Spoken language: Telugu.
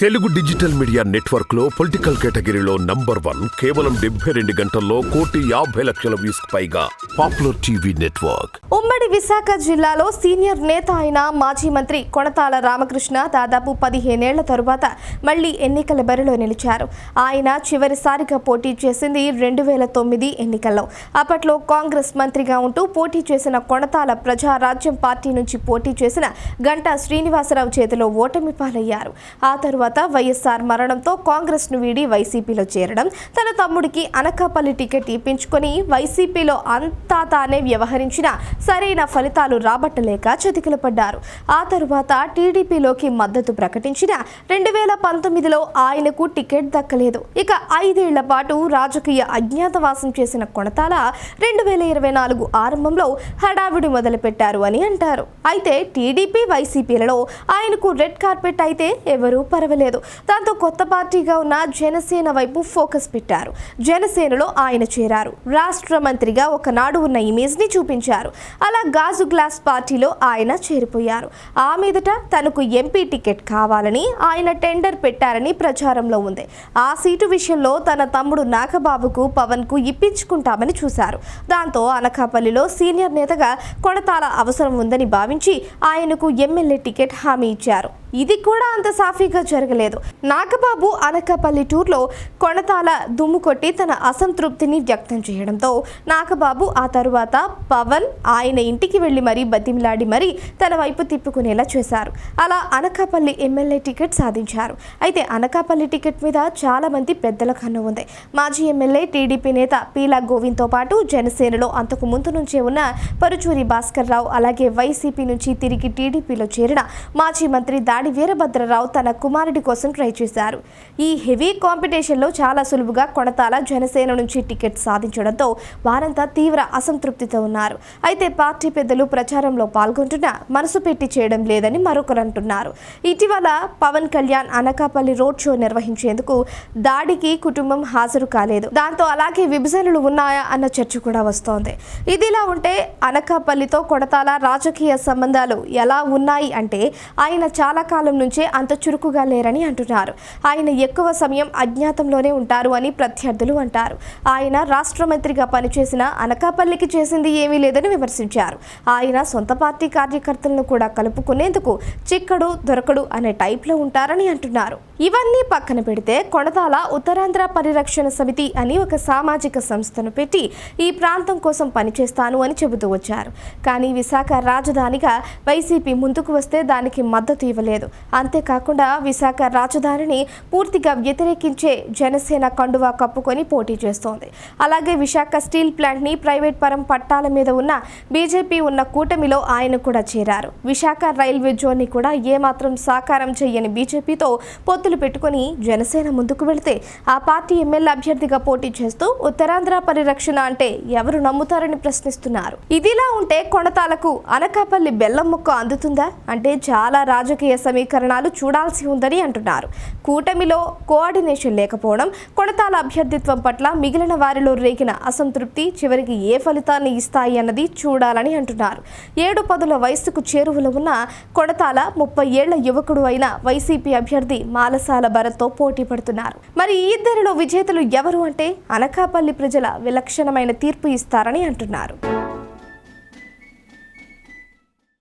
తెలుగు డిజిటల్ మీడియా నెట్వర్క్ లో పొలిటికల్ కేటగిరీలో నంబర్ 1 కేవలం 72 గంటల్లో 1,50,00,000 వ్యూస్ పైగా పాపులర్ టీవీ నెట్వర్క్. ఉమ్మడి విశాఖ జిల్లాలో సీనియర్ నేత అయిన మాజీ మంత్రి కొణతాల రామకృష్ణ దాదాపు 15 ఏళ్ల తరువాత మళ్లీ ఎన్నికల బరిలో నిలిచారు. ఆయన చివరిసారిగా పోటీ చేసింది 2009 ఎన్నికల్లో. అప్పట్లో కాంగ్రెస్ మంత్రిగా ఉంటూ పోటీ చేసిన కొణతాల ప్రజారాజ్యం పార్టీ నుంచి పోటీ చేసిన గంటా శ్రీనివాసరావు చేతిలో ఓటమి పాలయ్యారు. ఆ తరువాత వైఎస్ఆర్ మరణంతో కాంగ్రెస్ ను వీడి వైసీపీలో చేరడం, తన తమ్ముడికి అనకాపల్లి టికెట్ ఇప్పించుకొని వైసీపీలో అంతా తానే వ్యవహరించిన సరైన ఫలితాలు రాబట్టలేక చతికిల పడ్డారు. ఆ తరువాత టీడీపీలోకి మద్దతు ప్రకటించిన 2019లో ఆయనకు టికెట్ దక్కలేదు. ఇక 5 ఏళ్ల పాటు రాజకీయ అజ్ఞాతవాసం చేసిన కొణతాల 2024 ఆరంభంలో హడావిడి మొదలుపెట్టారు అని అంటారు. అయితే టీడీపీ వైసీపీలలో ఆయనకు రెడ్ కార్పెట్ అయితే ఎవరూ పరవలేదు. దాంతో కొత్త పార్టీగా ఉన్న జనసేన వైపు ఫోకస్ పెట్టారు. జనసేనలో ఆయన చేరారు. రాష్ట్ర మంత్రిగా ఒకనాడు ఉన్న ఇమేజ్ ని చూపించారు. అలా గాజు గ్లాస్ పార్టీలో ఆయన చేరిపోయారు. ఆ మీదట తనకు ఎంపీ టికెట్ కావాలని ఆయన టెండర్ పెట్టారని ప్రచారంలో ఉంది. ఆ సీటు విషయంలో తన తమ్ముడు నాగబాబుకు పవన్ కు ఇప్పించుకుంటామని చూశారు. దాంతో అనకాపల్లిలో సీనియర్ నేతగా కొణతాల అవసరం ఉందని భావించి ఆయనకు ఎమ్మెల్యే టికెట్ హామీ ఇచ్చారు. ఇది కూడా అంత సాఫీగా జరగలేదు. నాగబాబు అనకాపల్లి టూర్లో కొణతాల దుమ్ము కొట్టి తన అసంతృప్తిని వ్యక్తం చేయడంతో నాగబాబు ఆ తరువాత పవన్ ఆయన ఇంటికి వెళ్లి మరీ బతిమిలాడి మరీ తన వైపు తిప్పుకునేలా చేశారు. అలా అనకాపల్లి ఎమ్మెల్యే టికెట్ సాధించారు. అయితే అనకాపల్లి టికెట్ మీద చాలా మంది పెద్దల కన్ను ఉంది. మాజీ ఎమ్మెల్యే టీడీపీ నేత పీలా గోవింద్తో పాటు జనసేనలో అంతకు ముందు నుంచే ఉన్న పరుచూరి భాస్కర్ రావు, అలాగే వైసీపీ నుంచి తిరిగి టీడీపీలో చేరిన మాజీ మంత్రి దాడి వీరభద్రరావు తన కుమారుడి కోసం ట్రై చేశారు. ఈ హెవీ కాంపిటీషన్లో చాలా సులువుగా కొణతాల జనసేన నుంచి టికెట్ సాధించడంతో వారంతా తీవ్ర అసంతృప్తితో ఉన్నారు. అయితే పార్టీ పెద్దలు ప్రచారంలో పాల్గొంటున్నా మనసు పెట్టి చేయడం లేదని మరొకరు అంటున్నారు. ఇటీవల పవన్ కళ్యాణ్ అనకాపల్లి రోడ్ షో నిర్వహించేందుకు దాడికి కుటుంబం హాజరు కాలేదు. దాంతో అలాగే విభజనలు ఉన్నాయా అన్న చర్చ కూడా వస్తోంది. ఇదిలా ఉంటే అనకాపల్లితో కొణతాల రాజకీయ సంబంధాలు ఎలా ఉన్నాయి అంటే ఆయన చాలా కాలం నుంచే అంత చురుకుగా లేరని అంటున్నారు. ఆయన ఎక్కువ సమయం అజ్ఞాతంలోనే ఉంటారు అని ప్రత్యర్థులు అంటారు. ఆయన రాష్ట్ర మంత్రిగా పనిచేసిన అనకాపల్లికి చేసింది ఏమీ లేదని విమర్శించారు. ఆయన సొంత పార్టీ కార్యకర్తలను కూడా కలుపుకునేందుకు చిక్కడు దొరకడు అనే టైప్లో ఉంటారని అంటున్నారు. ఇవన్నీ పక్కన పెడితే కొణతాల ఉత్తరాంధ్ర పరిరక్షణ సమితి అని ఒక సామాజిక సంస్థను పెట్టి ఈ ప్రాంతం కోసం పనిచేస్తాను అని చెబుతూ వచ్చారు. కానీ విశాఖ రాజధానిగా వైసీపీ ముందుకు వస్తే దానికి మద్దతు ఇవ్వలేదు. అంతేకాకుండా విశాఖ రాజధానిని పూర్తిగా వ్యతిరేకించే జనసేన కండువా కప్పుకొని పోటీ చేస్తోంది. అలాగే విశాఖ స్టీల్ ప్లాంట్ ని ప్రైవేట్ పరం పట్టాల మీద ఉన్న బీజేపీ ఉన్న కూటమిలో ఆయన కూడా చేరారు. విశాఖ రైల్వే జోన్ ని కూడా ఏమాత్రం సాకారం చేయని బీజేపీతో పొత్తులు పెట్టుకుని జనసేన ముందుకు వెళితే ఆ పార్టీ ఎమ్మెల్యే అభ్యర్థిగా పోటీ చేస్తూ ఉత్తరాంధ్ర పరిరక్షణ అంటే ఎవరు నమ్ముతారని ప్రశ్నిస్తున్నారు. ఇదిలా ఉంటే కొణతాలకు అనకాపల్లి బెల్లం ముక్క అందుతుందా అంటే చాలా రాజకీయ సమీకరణాలు చూడాల్సి ఉందని అంటున్నారు. కూటమిలో కోఆర్డినేషన్ లేకపోవడం, కొణతాల అభ్యర్థిత్వం పట్ల మిగిలిన వారిలో రేగిన అసంతృప్తి చివరికి ఏ ఫలితాన్ని ఇస్తాయి అన్నది చూడాలని అంటున్నారు. 7 పదుల వయసుకు చేరువలో ఉన్న కొణతాల 30 ఏళ్ల యువకుడు అయిన వైసీపీ అభ్యర్థి మాలసాల భరత్తో పోటీ పడుతున్నారు. మరి ఈ ఇద్దరిలో విజేతలు ఎవరు అంటే అనకాపల్లి ప్రజల విలక్షణమైన తీర్పు ఇస్తారని అంటున్నారు.